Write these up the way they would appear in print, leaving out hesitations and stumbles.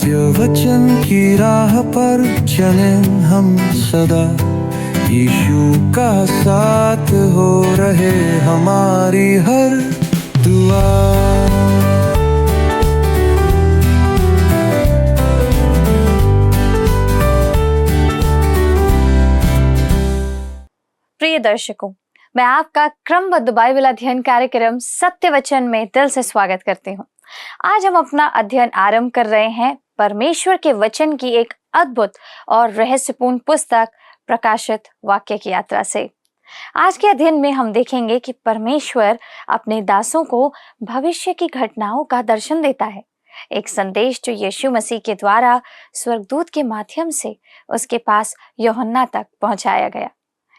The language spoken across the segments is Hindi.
सत्य वचन की राह पर चले हम सदा, यीशु का साथ हो रहे हमारी हर दुआ। प्रिय दर्शकों, मैं आपका क्रमबद्ध बाइबल अध्ययन कार्यक्रम सत्य वचन में दिल से स्वागत करती हूँ। आज हम अपना अध्ययन आरंभ कर रहे हैं परमेश्वर के वचन की एक अद्भुत और रहस्यपूर्ण पुस्तक प्रकाशित वाक्य की यात्रा से। आज के अध्ययन में हम देखेंगे कि परमेश्वर अपने दासों को भविष्य की घटनाओं का दर्शन देता है, एक संदेश जो यीशु मसीह के द्वारा स्वर्गदूत के माध्यम से उसके पास यूहन्ना तक पहुंचाया गया।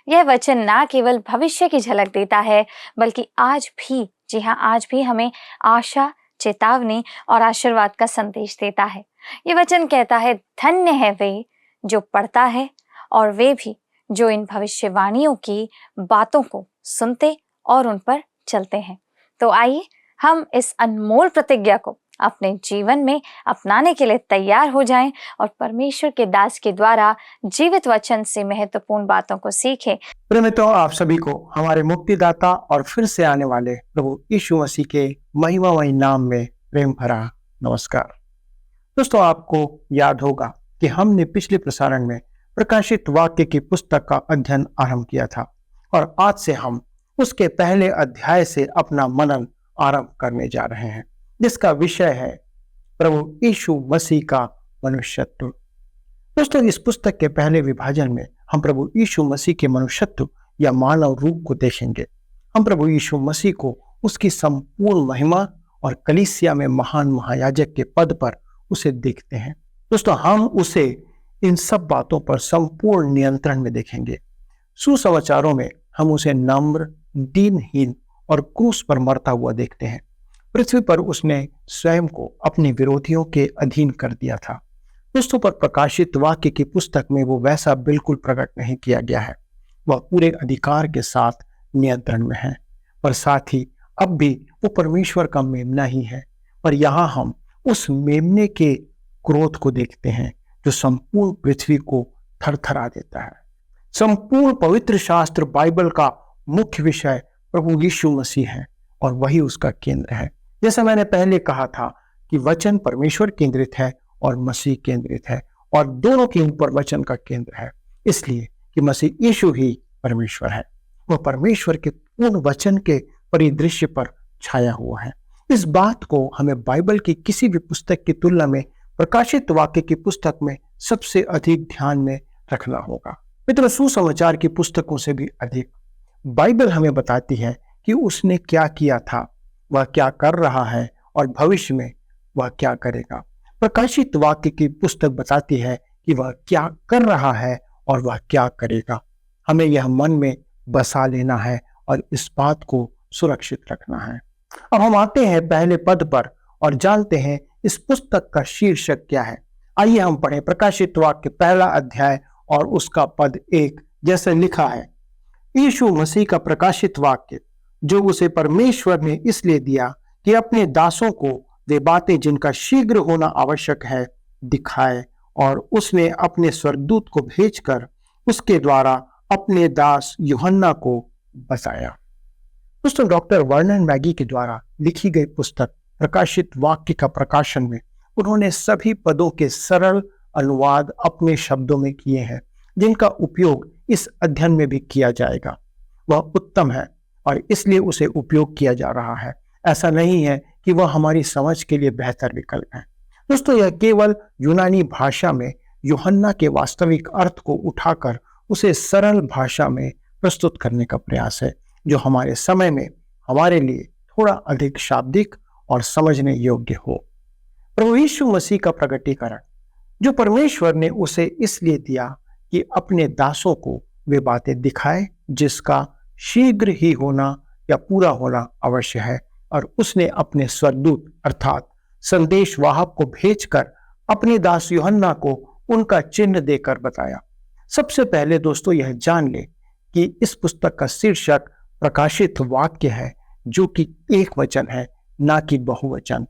यह वचन ना केवल भविष्य की झलक देता है, बल्कि आज भी, जी हाँ, आज भी हमें आशा, चेतावनी और आशीर्वाद का संदेश देता है। ये वचन कहता है, धन्य है वे जो पढ़ता है और वे भी जो इन भविष्यवाणियों की बातों को सुनते और उन पर चलते हैं। तो आइए हम इस अनमोल प्रतिज्ञा को अपने जीवन में अपनाने के लिए तैयार हो जाएं और परमेश्वर के दास के द्वारा जीवित वचन से महत्वपूर्ण बातों को सीखें। प्रिय मित्रों, आप सभी को हमारे मुक्तिदाता और फिर से आने वाले प्रभु यीशु मसीह के महिमामय नाम में प्रेम भरा नमस्कार। दोस्तों, आपको याद होगा कि हमने पिछले प्रसारण में प्रकाशित वाक्य की पुस्तक का अध्ययन आरंभ किया था और आज से हम उसके पहले अध्याय से अपना मनन आरंभ करने जा रहे हैं, जिसका विषय है प्रभु यीशु मसीह का मनुष्यत्व। दोस्तों, इस पुस्तक के पहले विभाजन में हम प्रभु यीशु मसीह के मनुष्यत्व या मानव रूप को देखेंगे। हम प्रभु यीशु मसीह को उसकी संपूर्ण महिमा और कलीसिया में महान महायाजक के पद पर उसे देखते हैं। दोस्तों, हम उसे इन सब बातों पर संपूर्ण नियंत्रण में देखेंगे। सुसमाचारों में हम उसे नम्र, दीनहीन और क्रूस पर मरता हुआ देखते हैं। पृथ्वी पर उसने स्वयं को अपने विरोधियों के अधीन कर दिया था। दोस्तों, पर प्रकाशित वाक्य की पुस्तक में वो वैसा बिल्कुल प्रकट नहीं किया गया है। वह पूरे अधिकार के साथ नियंत्रण में है, पर साथ ही अब भी वो परमेश्वर का मेमना ही है। पर यहाँ हम उस मेमने के क्रोध को देखते हैं जो संपूर्ण पृथ्वी को थरथरा देता है। संपूर्ण पवित्र शास्त्र बाइबल का मुख्य विषय प्रभु यीशु मसीह है और वही उसका केंद्र है। जैसा मैंने पहले कहा था कि वचन परमेश्वर केंद्रित है और मसीह केंद्रित है, और दोनों के ऊपर वचन का केंद्र है, इसलिए कि मसीह यीशु ही परमेश्वर है। वह परमेश्वर के पूर्ण वचन के परिदृश्य पर छाया हुआ है। इस बात को हमें बाइबल की किसी भी पुस्तक की तुलना में प्रकाशित वाक्य की पुस्तक में सबसे अधिक ध्यान में रखना होगा। मित्रों, सुसमाचार की पुस्तकों से भी अधिक बाइबल हमें बताती है कि उसने क्या किया था, वह क्या कर रहा है और भविष्य में वह क्या करेगा। प्रकाशित वाक्य की पुस्तक बताती है कि वह क्या कर रहा है और वह क्या करेगा। हमें यह मन में बसा लेना है और इस बात को सुरक्षित रखना है। अब हम आते हैं पहले पद पर और जानते हैं इस पुस्तक का शीर्षक क्या है। आइए हम पढ़ें प्रकाशित वाक्य पहला अध्याय और उसका पद 1। जैसे लिखा है, यीशु मसीह का प्रकाशित वाक्य जो उसे परमेश्वर ने इसलिए दिया कि अपने दासों को वे बातें जिनका शीघ्र होना आवश्यक है दिखाए, और उसने अपने स्वर्गदूत को भेजकर उसके द्वारा अपने दास यूहन्ना को बताया। दोस्तों, डॉक्टर वर्नन मैगी के द्वारा लिखी गई पुस्तक प्रकाशित वाक्य का प्रकाशन में उन्होंने सभी पदों के सरल अनुवाद अपने शब्दों में किए हैं, जिनका उपयोग इस अध्ययन में भी किया जाएगा। वह उत्तम है और इसलिए उसे उपयोग किया जा रहा है। ऐसा नहीं है कि वह हमारी समझ के लिए बेहतर विकल्प है। दोस्तों, यह केवल यूनानी भाषा में यूहन्ना के वास्तविक अर्थ को उठाकर उसे सरल भाषा में प्रस्तुत करने का प्रयास है, जो हमारे समय में हमारे लिए थोड़ा अधिक शाब्दिक और समझने योग्य हो। प्रभु यीशु मसीह का प्रकटीकरण जो परमेश्वर ने उसे इसलिए दिया कि अपने दासों को वे बातें दिखाए जिसका शीघ्र ही होना या पूरा होना अवश्य है, और उसने अपने स्वर्गदूत अर्थात संदेशवाहक को भेजकर अपने दास यूहन्ना को उनका चिन्ह देकर बताया। सबसे पहले दोस्तों यह जान ले कि इस पुस्तक का शीर्षक प्रकाशित वाक्य है, जो कि एक वचन है, ना कि बहुवचन।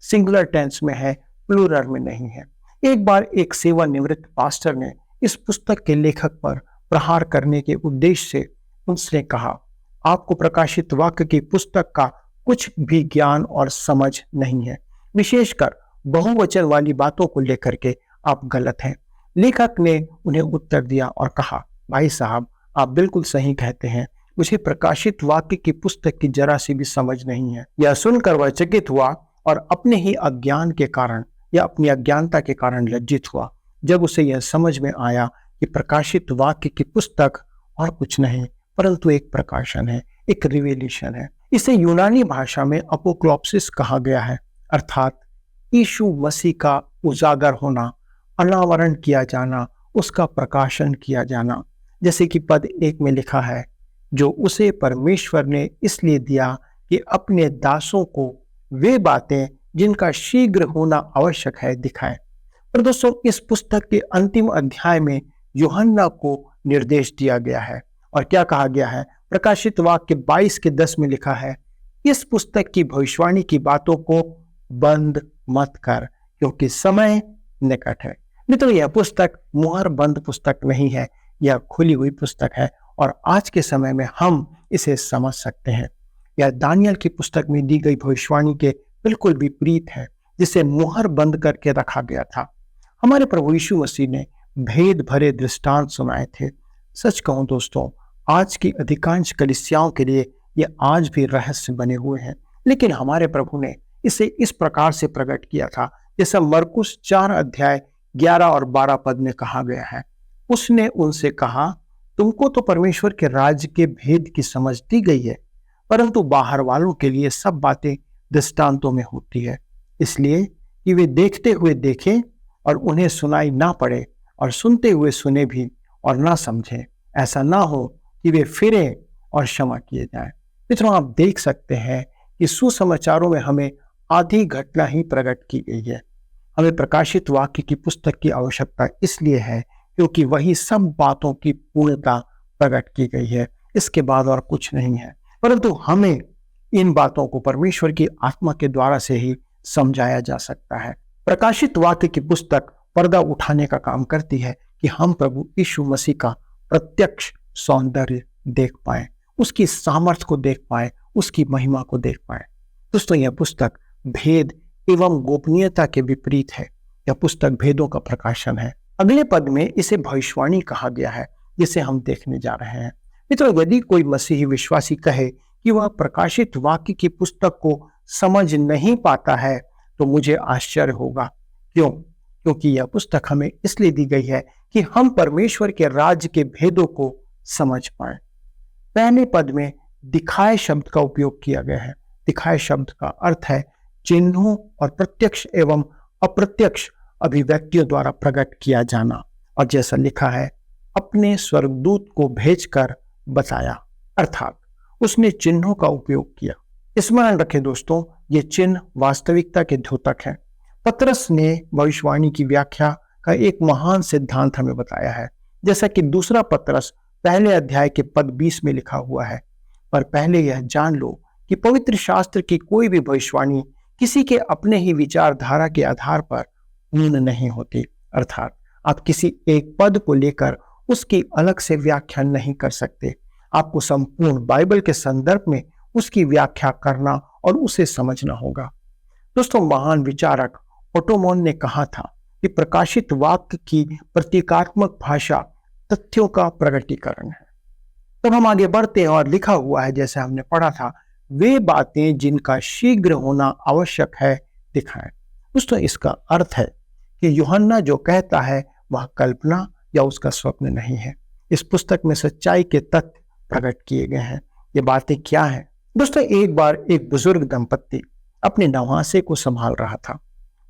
सिंगुलर टेंस में है, प्लूरल में नहीं है। एक बार एक सेवानिवृत्त पास्टर ने इस पुस्तक के लेखक पर प्रहार करने के उद्देश्य से उनसे कहा, आपको प्रकाशित वाक्य की पुस्तक का कुछ भी ज्ञान और समझ नहीं है, विशेषकर बहुवचन वाली बातों को लेकर के आप गलत हैं। लेखक ने उन्हें उत्तर दिया और कहा, भाई साहब, आप बिल्कुल सही कहते हैं, मुझे प्रकाशित वाक्य की पुस्तक की जरा सी भी समझ नहीं है। यह सुनकर वह चकित हुआ और अपने ही अज्ञान के कारण या अपनी अज्ञानता के कारण लज्जित हुआ, जब उसे यह समझ में आया कि प्रकाशित वाक्य की पुस्तक और कुछ नहीं परंतु एक प्रकाशन है, एक रिवेलेशन है। इसे यूनानी भाषा में अपोक्लॉप्सिस कहा गया है, अर्थात यीशु मसीह का उजागर होना, अनावरण किया जाना, उसका प्रकाशन किया जाना। जैसे कि पद 1 में लिखा है, जो उसे परमेश्वर ने इसलिए दिया कि अपने दासों को वे बातें जिनका शीघ्र होना आवश्यक है दिखाएं। पर दोस्तों, इस पुस्तक के अंतिम अध्याय में यूहन्ना को निर्देश दिया गया है और क्या कहा गया है? प्रकाशित वाक्य 22:10 में लिखा है, इस पुस्तक की भविष्यवाणी की बातों को बंद मत कर, क्योंकि समय निकट है। मित्रों, यह पुस्तक मुहर बंद पुस्तक नहीं है, यह खुली हुई पुस्तक है और आज के समय में हम इसे समझ सकते हैं। यह दानियल की पुस्तक में दी गई भविष्यवाणी के बिल्कुल विपरीत है, जिसे मुहर बंद करके रखा गया था। हमारे प्रभु यीशु मसीह ने भेद भरे दृष्टांत सुनाए थे। सच कहूं दोस्तों, आज की अधिकांश कलीसियाओं के लिए ये आज भी रहस्य बने हुए हैं, लेकिन हमारे प्रभु ने इसे इस प्रकार से प्रकट किया था जैसा मरकुस 4:11 और 12 पद में कहा गया है। उसने उनसे कहा, तुमको तो परमेश्वर के राज्य के भेद की समझ दी गई है, परंतु बाहर वालों के लिए सब बातें दृष्टांतों में होती है, इसलिए कि वे देखते हुए देखें और उन्हें सुनाई ना पड़े, और सुनते हुए सुने भी और ना समझें, ऐसा ना हो कि वे फिरें और क्षमा किए जाएं। मित्रों, आप देख सकते हैं कि सुसमाचारों में हमें आधी घटना ही प्रकट की गई है। हमें प्रकाशित वाक्य की पुस्तक की आवश्यकता इसलिए है क्योंकि वही सब बातों की पूर्णता प्रकट की गई है, इसके बाद और कुछ नहीं है। परंतु हमें इन बातों को परमेश्वर की आत्मा के द्वारा से ही समझाया जा सकता है। प्रकाशित वाक्य की पुस्तक पर्दा उठाने का काम करती है कि हम प्रभु यीशु मसीह का प्रत्यक्ष सौंदर्य देख पाए, उसकी सामर्थ्य को देख पाए, उसकी महिमा को देख पाए। दोस्तों, यह पुस्तक भेद एवं गोपनीयता के विपरीत है। यह पुस्तक भेदों का प्रकाशन है। अगले पद में इसे भविष्यवाणी कहा गया है, जिसे हम देखने जा रहे हैं। मित्रों, यदि कोई मसीही विश्वासी कहे कि वह प्रकाशित वाक्य की पुस्तक को समझ नहीं पाता है, तो मुझे आश्चर्य होगा। क्यों? क्योंकि यह पुस्तक हमें इसलिए दी गई है कि हम परमेश्वर के राज्य के भेदों को समझ पाए। पहले पद में दिखाए शब्द का उपयोग किया गया है। दिखाए शब्द का अर्थ है चिन्हों और प्रत्यक्ष एवं अप्रत्यक्ष अभिव्यक्तियों द्वारा प्रकट किया जाना, और जैसा लिखा है, अपने स्वर्गदूत को भेजकर बताया, अर्थात उसने चिन्हों का उपयोग किया। स्मरण रखें दोस्तों, ये चिन्ह वास्तविकता के द्योतक हैं। पतरस ने भविष्यवाणी की व्याख्या का एक महान सिद्धांत हमें बताया है, जैसा कि दूसरा पतरस पहले अध्याय के पद 20 में लिखा हुआ है, पर पहले यह जान लो कि पवित्र शास्त्र की कोई भी भविष्यवाणी किसी के अपने ही विचारधारा के आधार पर पूर्ण नहीं होती। अर्थात आप किसी एक पद को लेकर उसकी अलग से व्याख्या नहीं कर सकते। आपको संपूर्ण बाइबल के संदर्भ में उसकी व्याख्या करना और उसे समझना होगा। दोस्तों, महान विचारक ओटोमोन ने कहा था कि प्रकाशित वाक्य की प्रतीकात्मक भाषा तथ्यों का प्रकटीकरण है। तब हम आगे बढ़ते हैं और लिखा हुआ है, जैसे हमने पढ़ा था, वे बातें जिनका शीघ्र होना आवश्यक है दिखाएं। दोस्तों, इसका अर्थ है कि यूहन्ना जो कहता है वह कल्पना या उसका स्वप्न नहीं है। इस पुस्तक में सच्चाई के तथ्य प्रकट किए गए हैं। ये बातें क्या हैं? दोस्तों, एक बार एक बुजुर्ग दंपत्ति अपने नवासे को संभाल रहा था।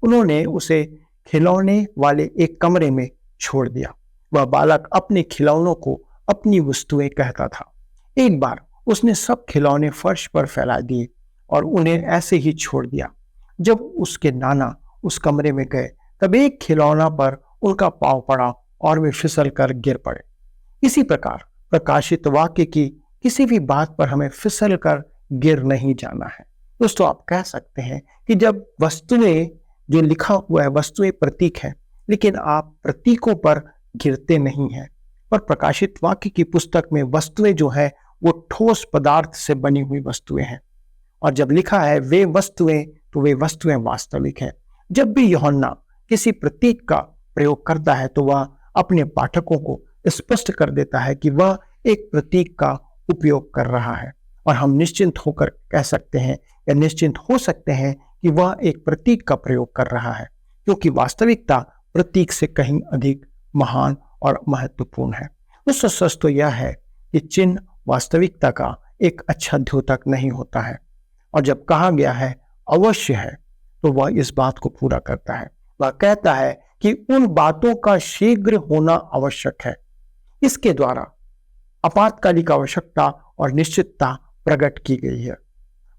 उन्होंने उसे खिलौने वाले एक कमरे में छोड़ दिया। वह बालक अपने खिलौनों को अपनी वस्तुएं कहता था। एक बार उसने सब खिलौने फर्श पर फैला दिए और उन्हें ऐसे ही छोड़ दिया। जब उसके नाना उस कमरे में गए, तब एक खिलौना पर उनका पांव पड़ा और वे फिसल कर गिर पड़े। इसी प्रकार प्रकाशित वाक्य की किसी भी बात पर हमें फिसल कर गिर नहीं जाना है। दोस्तों, आप कह सकते हैं कि जब वस्तुएं जो लिखा हुआ है, वस्तुएं प्रतीक है, लेकिन आप प्रतीकों पर गिरते नहीं हैं। पर प्रकाशित वाक्य की पुस्तक में वस्तुएं जो है वो ठोस पदार्थ से बनी हुई वस्तुएं हैं। और जब लिखा है वे वस्तुएं, तो वे वस्तुएं वास्तविक हैं। जब भी यूहन्ना किसी प्रतीक का प्रयोग करता है तो वह अपने पाठकों को स्पष्ट कर देता है कि वह एक प्रतीक का उपयोग कर रहा है। और हम निश्चिंत होकर कह सकते हैं या निश्चिंत हो सकते हैं कि वह एक प्रतीक का प्रयोग कर रहा है, क्योंकि वास्तविकता प्रतीक से कहीं अधिक महान और महत्वपूर्ण है। दोस्तों, सच तो यह है कि चिन्ह वास्तविकता का एक अच्छा द्योतक नहीं होता है, और जब कहा गया है अवश्य है तो वह इस बात को पूरा करता है। वह कहता है कि उन बातों का शीघ्र होना आवश्यक है। इसके द्वारा आपातकालिक आवश्यकता और निश्चितता प्रकट की गई है।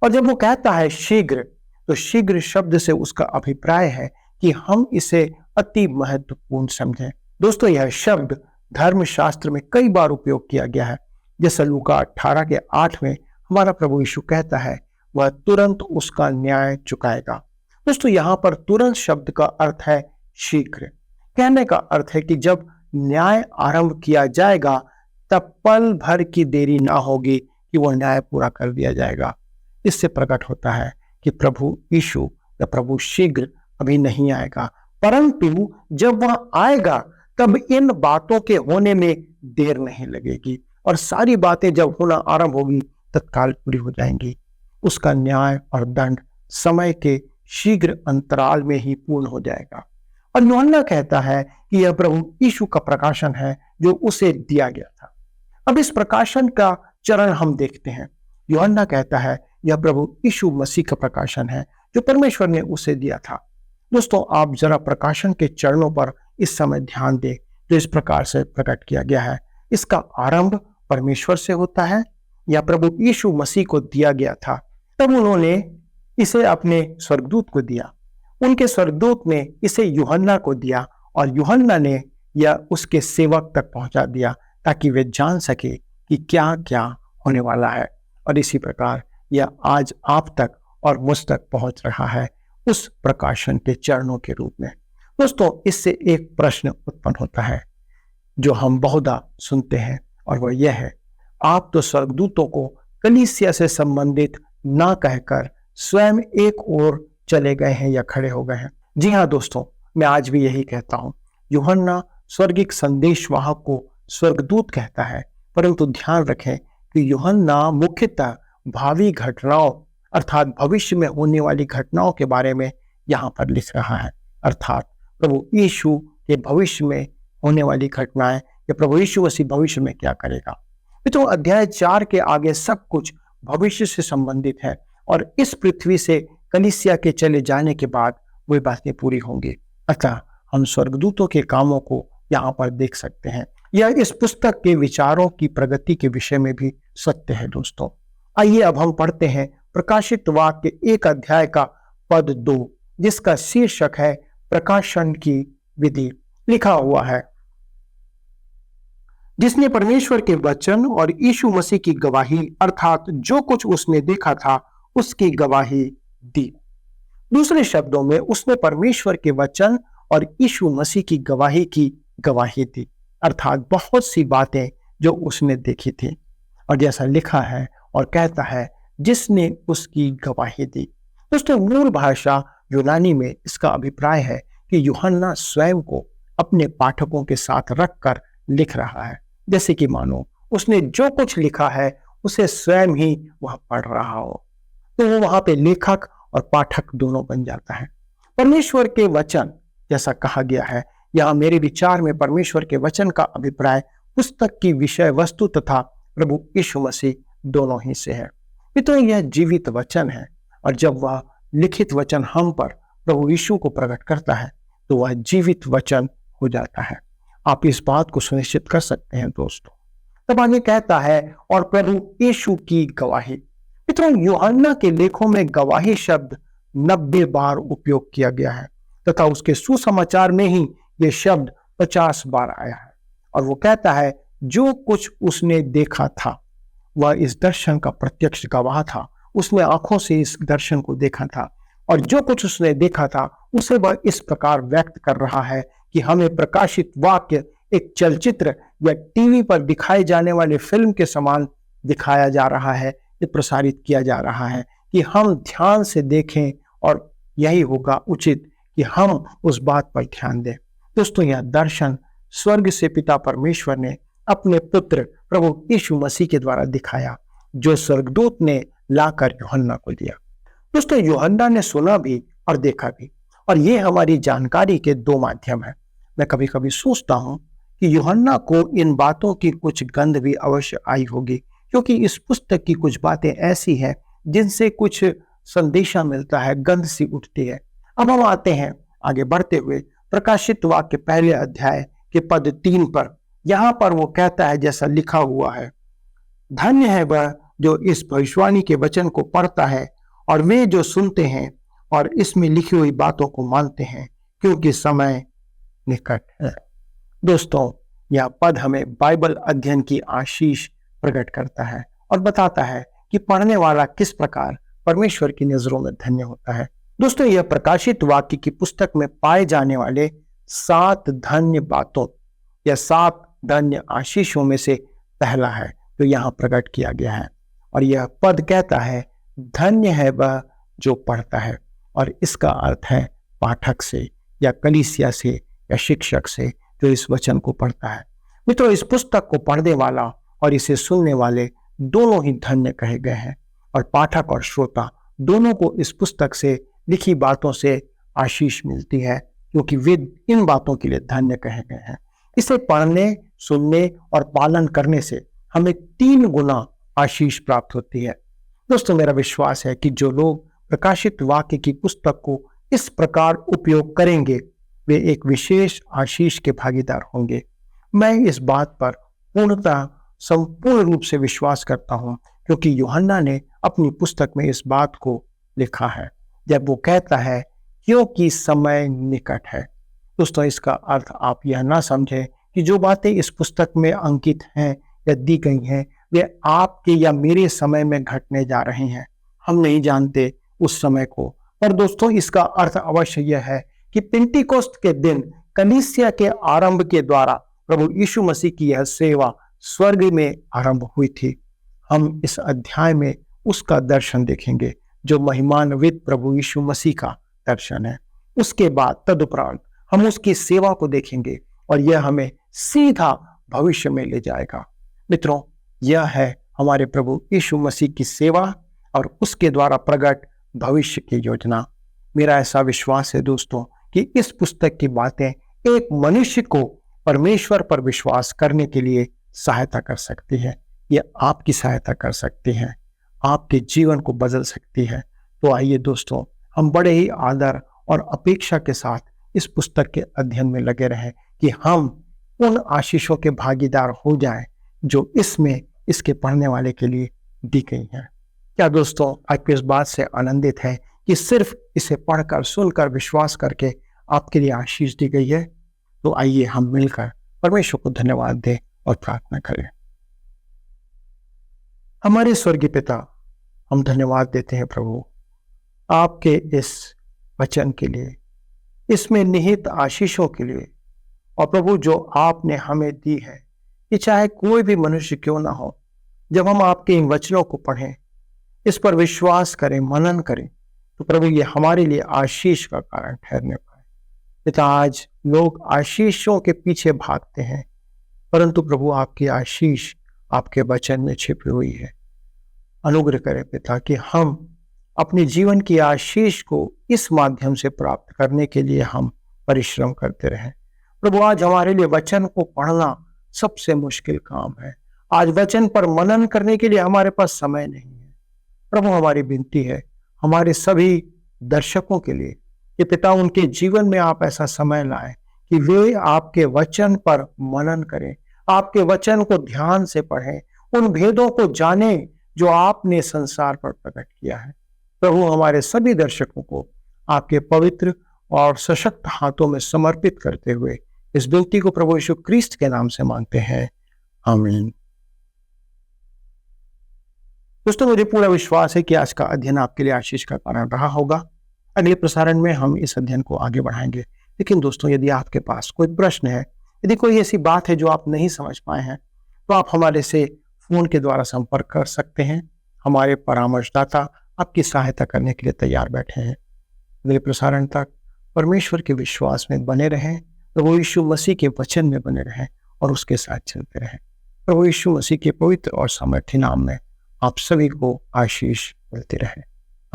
और जब वो कहता है शीघ्र, तो शीघ्र शब्द से उसका अभिप्राय है कि हम इसे अति महत्वपूर्ण समझें। दोस्तों, यह शब्द धर्मशास्त्र में कई बार उपयोग किया गया है। जैसे लूका 18 के 8 में हमारा प्रभु यीशु कहता है वह तुरंत उसका न्याय चुकाएगा। दोस्तों, यहाँ पर तुरंत शब्द का अर्थ है शीघ्र। कहने का अर्थ है कि जब न्याय आरंभ किया जाएगा तब पल भर की देरी ना होगी कि वह न्याय पूरा कर दिया जाएगा। इससे प्रकट होता है कि प्रभु यीशु या प्रभु शीघ्र अभी नहीं आएगा, परंतु जब वह आएगा तब इन बातों के होने में देर नहीं लगेगी, और सारी बातें जब होना आरंभ होगी तत्काल पूरी हो जाएंगी। उसका न्याय और दंड समय के शीघ्र अंतराल में ही पूर्ण हो जाएगा। और यूहन्ना कहता है कि यह प्रभु यीशु का प्रकाशन है जो उसे दिया गया था। अब इस प्रकाशन का चरण हम देखते हैं। यूहन्ना कहता है यह प्रभु यीशु मसीह का प्रकाशन है जो परमेश्वर ने उसे दिया था। दोस्तों, आप जरा प्रकाशन के चरणों पर इस समय ध्यान दें जो इस प्रकार से प्रकट किया गया है। इसका आरंभ परमेश्वर से होता है या प्रभु यीशु मसीह को दिया गया था, तब उन्होंने इसे अपने स्वर्गदूत को दिया। उनके स्वर्गदूत ने इसे यूहन्ना को दिया और यूहन्ना ने यह उसके सेवक तक पहुंचा दिया ताकि वे जान सके कि क्या क्या होने वाला है। और इसी प्रकार यह आज आप तक और मुझ तक पहुंच रहा है उस प्रकाशन के चरणों के रूप में। दोस्तों, इससे एक प्रश्न उत्पन्न होता है जो हम बहुधा सुनते हैं, और वह यह है, आप तो स्वर्गदूतों को कलीसिया से संबंधित ना कहकर स्वयं एक ओर चले गए हैं या खड़े हो गए हैं। जी हाँ दोस्तों, मैं आज भी यही कहता हूँ। यूहन्ना स्वर्गिक संदेशवाहक को स्वर्गदूत कहता है, परंतु ध्यान रखें कि यूहन्ना मुख्यतः भावी घटनाओं अर्थात भविष्य में होने वाली घटनाओं के बारे में यहाँ पर लिख रहा है, अर्थात प्रभु यीशु के भविष्य में होने वाली घटनाएं या प्रभु यीशु मसीह भविष्य में क्या करेगा। तो अध्याय 4 के आगे सब कुछ भविष्य से संबंधित है, और इस पृथ्वी से कलीसिया के चले जाने के बाद वे बातें पूरी होंगी। अतः हम स्वर्गदूतों के कामों को यहाँ पर देख सकते हैं। यह इस पुस्तक के विचारों की प्रगति के विषय में भी सत्य है। दोस्तों, आइए अब हम पढ़ते हैं प्रकाशित वाक्य 1 अध्याय का पद 2, जिसका शीर्षक है प्रकाशन की विधि। लिखा हुआ है, जिसने परमेश्वर के वचन और यीशु मसीह की गवाही अर्थात जो कुछ उसने देखा था उसकी गवाही दी। दूसरे शब्दों में उसने परमेश्वर के वचन और यीशु मसीह की गवाही दी, अर्थात बहुत सी बातें जो उसने देखी थी। और जैसा लिखा है और कहता है जिसने उसकी गवाही दी। दोस्तों, मूल भाषा यूनानी में इसका अभिप्राय है कि यूहन्ना स्वयं को अपने पाठकों के साथ रखकर लिख रहा है, जैसे कि मानो उसने जो कुछ लिखा है उसे स्वयं ही वह पढ़ रहा हो। तो वो वहां पे लेखक और पाठक दोनों बन जाता है। परमेश्वर के वचन जैसा कहा गया है, यहाँ मेरे विचार में परमेश्वर के वचन का अभिप्राय पुस्तक की विषय वस्तु तथा प्रभु यीशु मसीह दोनों ही से है। तो यह जीवित वचन है, और जब वह लिखित वचन हम पर प्रभु यीशु को प्रकट करता है तो वह जीवित वचन हो जाता है। आप इस बात को सुनिश्चित कर सकते हैं दोस्तों। तब आगे कहता है और प्रभु यीशु की गवाही। मित्रों, यूहन्ना के लेखों में गवाही शब्द 90 बार उपयोग किया गया है तथा उसके सुसमाचार में ही यह शब्द 50 बार आया है। और वो कहता है जो कुछ उसने देखा था वह इस दर्शन का प्रत्यक्ष गवाह था। उसने आंखों से इस दर्शन को देखा था, और जो कुछ उसने देखा था उसे वह इस प्रकार व्यक्त कर रहा है कि हमें प्रकाशित वाक्य एक चलचित्र या टीवी पर दिखाए जाने वाले फिल्म के समान दिखाया जा रहा है, ये प्रसारित किया जा रहा है कि हम ध्यान से देखें और यही होगा उचित कि हम उस बात पर ध्यान दें। दोस्तों, यह दर्शन स्वर्ग से पिता परमेश्वर ने अपने पुत्र प्रभु यीशु मसीह के द्वारा दिखाया, जो स्वर्गदूत ने लाकर यूहन्ना को दिया। दोस्तों, यूहन्ना ने सुना भी और देखा भी, और ये हमारी जानकारी के दो माध्यम है। मैं कभी कभी सोचता हूँ कि यूहन्ना को इन बातों की कुछ गंध भी अवश्य आई होगी, क्योंकि इस पुस्तक की कुछ बातें ऐसी हैं जिनसे कुछ संदेशा मिलता है, गंध सी उठती है। अब हम आते हैं आगे बढ़ते हुए प्रकाशित वाक्य पहले अध्याय के पद 3 पर। यहाँ पर वो कहता है, जैसा लिखा हुआ है, धन्य है वह जो इस भविष्यवाणी के वचन को पढ़ता है और वे जो सुनते हैं और इसमें लिखी हुई बातों को मानते हैं, क्योंकि समय निकट है। दोस्तों, यह पद हमें बाइबल अध्ययन की आशीष प्रकट करता है और बताता है कि पढ़ने वाला किस प्रकार परमेश्वर की नजरों में धन्य होता है। दोस्तों, यह प्रकाशित वाक्य की पुस्तक में पाए जाने वाले 7 धन्य बातों या 7 धन्य आशीषों में से पहला है जो यहाँ प्रकट किया गया है। और यह पद कहता है, धन्य है वह जो पढ़ता है, और इसका अर्थ है पाठक से या कलीसिया से या शिक्षक से जो इस वचन को पढ़ता है। मित्रों, इस पुस्तक को पढ़ने वाला और इसे सुनने वाले दोनों ही धन्य कहे गए हैं, और पाठक और श्रोता दोनों को इस पुस्तक से लिखी बातों से आशीष मिलती है, क्योंकि वे इन बातों के लिए धन्य कहे गए हैं। इसे पढ़ने, सुनने और पालन करने से हमें 3 गुना आशीष प्राप्त होती है। दोस्तों, मेरा विश्वास है कि जो लोग प्रकाशित वाक्य की पुस्तक को इस प्रकार उपयोग करेंगे, वे एक विशेष आशीष के भागीदार होंगे। मैं इस बात पर पूर्णतः संपूर्ण रूप से विश्वास करता हूं, क्योंकि यूहन्ना ने अपनी पुस्तक में इस बात को लिखा है, जब वो कहता है क्योंकि समय निकट है। दोस्तों, इसका अर्थ आप यह ना समझें कि जो बातें इस पुस्तक में अंकित हैं या दी गई हैं वे आपके या मेरे समय में घटने जा रहे हैं। हम नहीं जानते उस समय को, पर दोस्तों, इसका अर्थ अवश्य यह है कि पेंटिकोस्ट के दिन कलीसिया के आरंभ के द्वारा प्रभु यीशु मसीह की यह सेवा स्वर्ग में आरंभ हुई थी। हम इस अध्याय में उसका दर्शन देखेंगे, जो महिमान्वित प्रभु यीशु मसीह का दर्शन है। उसके बाद तदुपरांत हम उसकी सेवा को देखेंगे और यह हमें सीधा भविष्य में ले जाएगा। मित्रों, यह है हमारे प्रभु यीशु मसीह की सेवा और उसके द्वारा प्रकट भविष्य की योजना। मेरा ऐसा विश्वास है दोस्तों कि इस पुस्तक की बातें एक मनुष्य को परमेश्वर पर विश्वास करने के लिए सहायता कर सकती है। यह आपकी सहायता कर सकती है, आपके जीवन को बदल सकती है। तो आइए दोस्तों, हम बड़े ही आदर और अपेक्षा के साथ इस पुस्तक के अध्ययन में लगे रहें कि हम उन आशीषों के भागीदार हो जाएं जो इसमें इसके पढ़ने वाले के लिए दी गई हैं। क्या दोस्तों, आप इस बात से आनंदित हैं कि सिर्फ इसे पढ़कर, सुनकर, विश्वास करके आपके लिए आशीष दी गई है? तो आइए हम मिलकर परमेश्वर को धन्यवाद दें और प्रार्थना करें। हमारे स्वर्गीय पिता, हम धन्यवाद देते हैं प्रभु आपके इस वचन के लिए, इसमें निहित आशीषों के लिए, और प्रभु जो आपने हमें दी है, कि चाहे कोई भी मनुष्य क्यों ना हो, जब हम आपके इन वचनों को पढ़ें, इस पर विश्वास करें, मनन करें, तो प्रभु ये हमारे लिए आशीष का कारण ठहरने पाए। पिता, आज लोग आशीषों के पीछे भागते हैं, परंतु प्रभु आपकी आशीष आपके वचन में छिपी हुई है। अनुग्रह करें पिता कि हम अपने जीवन की आशीष को इस माध्यम से प्राप्त करने के लिए हम परिश्रम करते रहें। प्रभु, आज हमारे लिए वचन को पढ़ना सबसे मुश्किल काम है। आज वचन पर मनन करने के लिए हमारे पास समय नहीं है। प्रभु, हमारी विनती है हमारे सभी दर्शकों के लिए कि पिता, उनके जीवन में आप ऐसा समय लाएं कि वे आपके वचन पर मनन करें, आपके वचन को ध्यान से पढ़ें, उन भेदों को जानें जो आपने संसार पर प्रकट किया है। प्रभु, हमारे सभी दर्शकों को आपके पवित्र और सशक्त हाथों में समर्पित करते हुए इस विनती को प्रभु यीशु क्रिस्ट के नाम से मांगते हैं, आमीन। दोस्तों, मुझे पूरा विश्वास है कि आज का अध्ययन आपके लिए आशीष का कारण रहा होगा। अगले प्रसारण में हम इस अध्ययन को आगे बढ़ाएंगे। लेकिन दोस्तों, यदि आपके पास कोई प्रश्न है, यदि कोई ऐसी बात है जो आप नहीं समझ पाए हैं, तो आप हमारे से फोन के द्वारा संपर्क कर सकते हैं। हमारे परामर्शदाता आपकी सहायता करने के लिए तैयार बैठे हैं। अगले प्रसारण तक परमेश्वर के विश्वास में बने रहें, प्रभु यीशु मसीह के वचन में बने रहें और उसके साथ चलते रहें। प्रभु यीशु मसीह के पवित्र और सामर्थ्य नाम में आप सभी को आशीष मिलती रहे।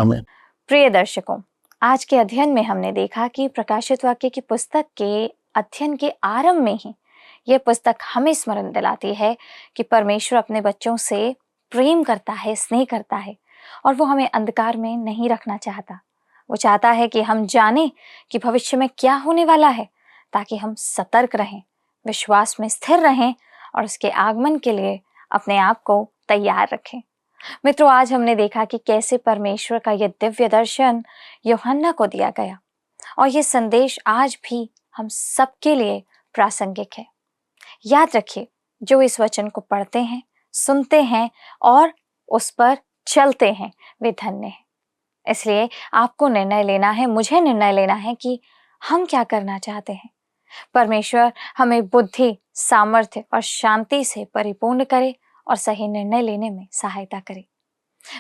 आमीन। प्रिय दर्शकों, आज के अध्ययन में हमने देखा कि प्रकाशित वाक्य की पुस्तक के अध्ययन के आरंभ में ही यह पुस्तक हमें स्मरण दिलाती है कि परमेश्वर अपने बच्चों से प्रेम करता है, स्नेह करता है और वो हमें अंधकार में नहीं रखना चाहता। वो चाहता है कि हम जानें कि भविष्य में क्या होने वाला है, ताकि हम सतर्क रहें, विश्वास में स्थिर रहें और उसके आगमन के लिए अपने आप को तैयार रखें। मित्रों, आज हमने देखा कि कैसे परमेश्वर का यह दिव्य दर्शन यूहन्ना को दिया गया और ये संदेश आज भी हम सबके लिए प्रासंगिक है। याद रखिए, जो इस वचन को पढ़ते हैं, सुनते हैं और उस पर चलते हैं, वे धन्य हैं। इसलिए आपको निर्णय लेना है, मुझे निर्णय लेना है कि हम क्या करना चाहते हैं। परमेश्वर हमें बुद्धि, सामर्थ्य और शांति से परिपूर्ण करे और सही निर्णय लेने में सहायता करे।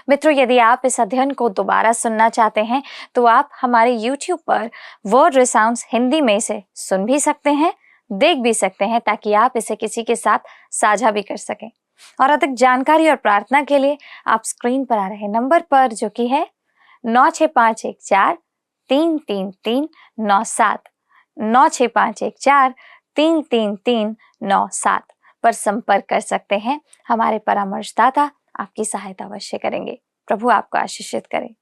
मित्रों, यदि आप इस अध्ययन को दोबारा सुनना चाहते हैं तो आप हमारे YouTube पर वर्ड रिसाउंड्स हिंदी में इसे सुन भी सकते हैं, देख भी सकते हैं, ताकि आप इसे किसी के साथ साझा भी कर सकें। और अधिक जानकारी और प्रार्थना के लिए आप स्क्रीन पर आ रहे नंबर पर, जो कि है 9651433397 9651433397 पर संपर्क कर सकते हैं। हमारे परामर्शदाता आपकी सहायता अवश्य करेंगे। प्रभु आपको आशीषित करे।